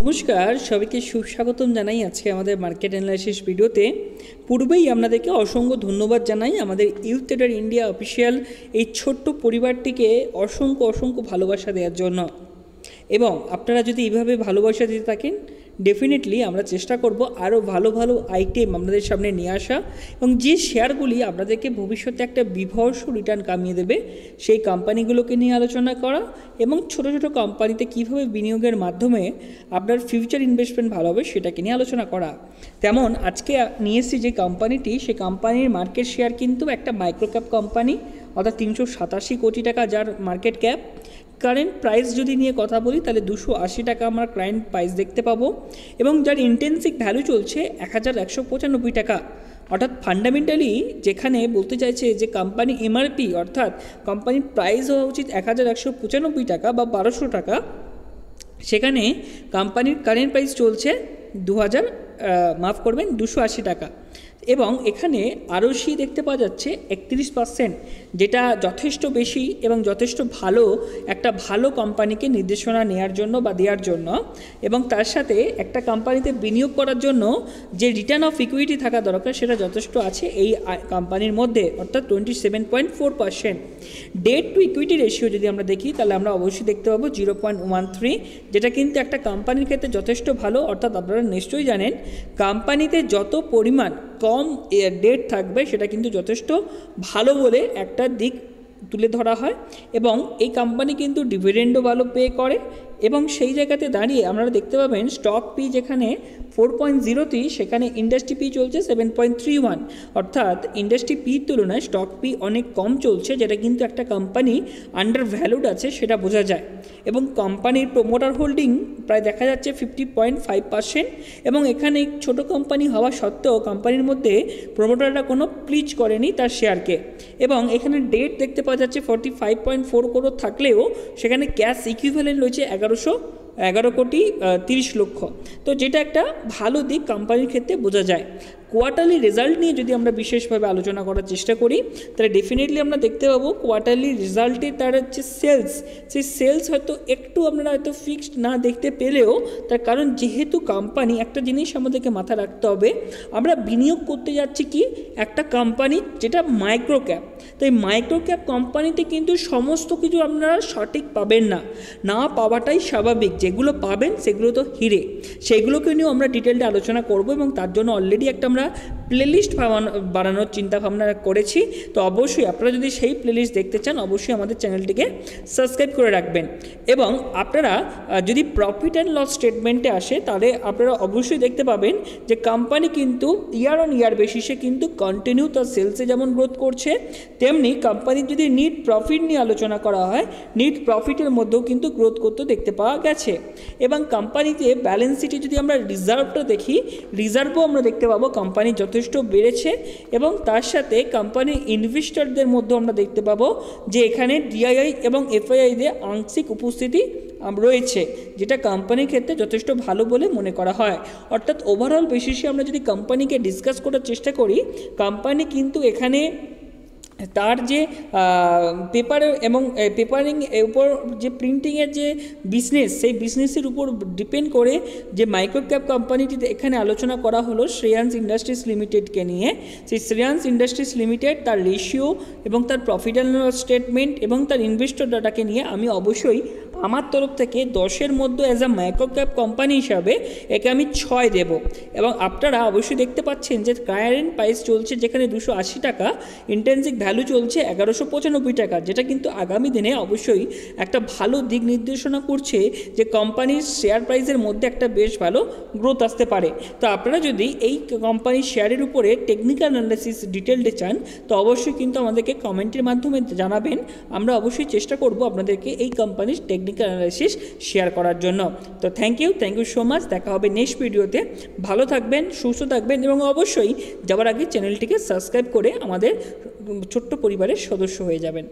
नमस्कार सबाइके सुस्वागतम जानाई आज के आमादेर मार्केट एनालाइसिस भिडियोते पूर्वेई आपनादेरके असंख्य धन्यवाद जानाई आमादेर यूथ ट्रेडर इंडिया अफिशियल এই ছোট্ট পরিবারটিকে असंख्य असंख्य भालोबासा देওয়ার জন্য এবং আপনারা যদি এইভাবে ভালোবাসা দিতে থাকেন डेफिनेटली আমরা চেষ্টা করব আরও ভালো ভালো আইটেম আপনাদের সামনে নিয়ে আসা এবং যে শেয়ারগুলি আপনাদেরকে ভবিষ্যতে একটা বিভৎস রিটার্ন কামিয়ে দেবে সেই কোম্পানিগুলোকে নিয়ে আলোচনা করা এবং ছোট ছোট কোম্পানিতে কীভাবে বিনিয়োগের মাধ্যমে আপনার ফিউচার ইনভেস্টমেন্ট ভালো হবে সেটাকে নিয়ে আলোচনা করা। তেমন আজকে নিয়ে এসেছি যে কোম্পানিটি, সেই কোম্পানির মার্কেট শেয়ার কিন্তু একটা মাইক্রো ক্যাপ কোম্পানি, অর্থাৎ 387 কোটি টাকা যার মার্কেট ক্যাপ। কারেন্ট প্রাইস যদি নিয়ে কথা বলি তাহলে 280 টাকা আমরা কারেন্ট প্রাইস দেখতে পাবো এবং যার ইন্টেন্সিক ভ্যালু চলছে 1195 টাকা। অর্থাৎ ফান্ডামেন্টালি যেখানে বলতে চাইছে যে কোম্পানি এমআরপি অর্থাৎ কোম্পানির প্রাইস হওয়া উচিত 1195 টাকা বা 1200 টাকা, সেখানে কোম্পানির কারেন্ট প্রাইস চলছে 280 টাকা এবং এখানে আরওসি দেখতে পাওয়া যাচ্ছে 31%, যেটা যথেষ্ট বেশি এবং যথেষ্ট ভালো একটা ভালো কোম্পানিকে নির্দেশনা নেওয়ার জন্য বা দেওয়ার জন্য। এবং তার সাথে একটা কোম্পানিতে বিনিয়োগ করার জন্য যে রিটার্ন অফ ইকুইটি থাকা দরকার সেটা যথেষ্ট আছে এই কোম্পানির মধ্যে, অর্থাৎ 27.4%। ডেট টু ইকুইটি রেশিও যদি আমরা দেখি তাহলে আমরা অবশ্যই দেখতে পাবো 0.13, যেটা কিন্তু একটা কোম্পানির ক্ষেত্রে যথেষ্ট ভালো। অর্থাৎ আপনারা নিশ্চয়ই জানেন কোম্পানিতে যত পরিমাণ কম ডেট থাকবে সেটা কিন্তু যথেষ্ট ভালো বলে একটা দিক তুলে ধরা হয় এবং এই কোম্পানি কিন্তু ডিভিডেন্ডও ভালো পে করে এবং সেই জায়গাতে দাঁড়িয়ে আপনারা দেখতে পাবেন স্টক পি যেখানে 4.03 সেখানে ইন্ডাস্ট্রি পি চলছে 7.31, অর্থাৎ ইন্ডাস্ট্রি পির তুলনায় স্টক পি অনেক কম চলছে, যেটা কিন্তু একটা কোম্পানি আন্ডার ভ্যালুড আছে সেটা বোঝা যায়। এবং কোম্পানির প্রোমোটার হোল্ডিং প্রায় দেখা যাচ্ছে 50.5% এবং এখানে ছোট কোম্পানি হওয়া সত্ত্বেও কোম্পানির মধ্যে প্রোমোটাররা কোনো প্লিজ করেনি তার শেয়ারকে এবং এখানে ডেট দেখতে পাওয়া যাচ্ছে 45.4 করোড় থাকলেও সেখানে ক্যাশ ইকুইভ্যালেন্ট রয়েছে 11 কোটি 30 লক্ষ। তো যেটা একটা ভালো দিক কোম্পানির ক্ষেত্রে বোঝা যায়। কোয়ার্টারলি রেজাল্ট নিয়ে যদি আমরা বিশেষভাবে আলোচনা করার চেষ্টা করি তাহলে ডেফিনেটলি আমরা দেখতে পাবো কোয়ার্টারলি রেজাল্টে তার হচ্ছে সেলস, সেই সেলস হয়তো একটু আপনারা হয়তো ফিক্সড না দেখতে পেলেও তার কারণ যেহেতু কোম্পানি একটা জিনিস আমাদেরকে মাথায় রাখতে হবে, আমরা বিনিয়োগ করতে যাচ্ছি কি একটা কোম্পানি যেটা মাইক্রো ক্যাপ। তো এই মাইক্রো ক্যাপ কোম্পানিতে কিন্তু সমস্ত কিছু আপনারা সঠিক পাবেন না, না পাওয়াটাই স্বাভাবিক। যেগুলো পাবেন সেগুলো তো হিরে, সেগুলোকে নিয়েও আমরা ডিটেলটা আলোচনা করব এবং তার জন্য অলরেডি একটা আমরা প্লেলিস্ট বানানোর চিন্তা ভাবনা করেছি। তো অবশ্যই আপনারা যদি সেই প্লেলিস্ট দেখতে চান অবশ্যই আমাদের চ্যানেলটিকে সাবস্ক্রাইব করে রাখবেন এবং আপনারা যদি প্রফিট অ্যান্ড লস স্টেটমেন্টে আসে তাহলে আপনারা অবশ্যই দেখতে পাবেন যে কোম্পানি কিন্তু ইয়ার অন ইয়ার বেসিসে কিন্তু কন্টিনিউ তার সেলসে যেমন গ্রোথ করছে, তেমনি কোম্পানির যদি নিট প্রফিট নিয়ে আলোচনা করা হয় নিট প্রফিটের মধ্যেও কিন্তু গ্রোথ করতে দেখতে পাওয়া গেছে। এবং কোম্পানিতে ব্যালেন্স শিটে যদি আমরা রিজার্ভটা দেখি, রিজার্ভও আমরা দেখতে পাবো কোম্পানি যথেষ্ট বেড়েছে এবং তার সাথে কোম্পানির ইনভেস্টরদের মধ্যে আমরা দেখতে পাবো যে এখানে ডিআইআই এবং এফআইআইদের আংশিক উপস্থিতি রয়েছে, যেটা কোম্পানির ক্ষেত্রে যথেষ্ট ভালো বলে মনে করা হয়। অর্থাৎ ওভারঅল বেসিসে আমরা যদি কোম্পানিকে ডিসকাস করার চেষ্টা করি, কোম্পানি কিন্তু এখানে তার যে পেপার এবং পেপারিং এর উপর যে প্রিন্টিংয়ের যে বিজনেস, সেই বিজনেসের উপর ডিপেন্ড করে যে মাইক্রো ক্যাপ কোম্পানিটিতে এখানে আলোচনা করা হলো শ্রেয়ান্স ইন্ডাস্ট্রিজ লিমিটেডকে নিয়ে। সেই শ্রেয়ান্স ইন্ডাস্ট্রিজ লিমিটেড তার রেশিও এবং তার প্রফিট অ্যান্ড লস স্টেটমেন্ট এবং তার ইনভেস্টর ডাটাকে নিয়ে আমি অবশ্যই আমার তরফ থেকে 10-এর মধ্যে as a micro cap company হিসাবে একে আমি 6 দেব। এবং আপনারা অবশ্যই দেখতে পাচ্ছেন যে কারেন্ট প্রাইস চলছে যেখানে 280 টাকা, ইন্টেন্সিক ভ্যালু চলছে 1195 টাকা, যেটা কিন্তু আগামী দিনে অবশ্যই একটা ভালো দিক নির্দেশনা করছে যে কোম্পানির শেয়ার প্রাইসের মধ্যে একটা বেশ ভালো গ্রোথ আসতে পারে। তো আপনারা যদি এই কোম্পানির শেয়ারের উপরে টেকনিক্যাল অ্যানালাইসিস ডিটেলডে চান তো অবশ্যই কিন্তু আমাদেরকে কমেন্টের মাধ্যমে জানাবেন, আমরা অবশ্যই চেষ্টা করব আপনাদেরকে এই কোম্পানির টেকনিক্যাল অ্যানালাইসিস শেয়ার করার জন্য। তো থ্যাংক ইউ সো মাচ, দেখা হবে নেক্সট ভিডিওতে। ভালো থাকবেন, সুস্থ থাকবেন এবং অবশ্যই যাওয়ার আগে চ্যানেলটিকে সাবস্ক্রাইব করে আমাদের ছোট্ট পরিবারের সদস্য হয়ে যাবেন।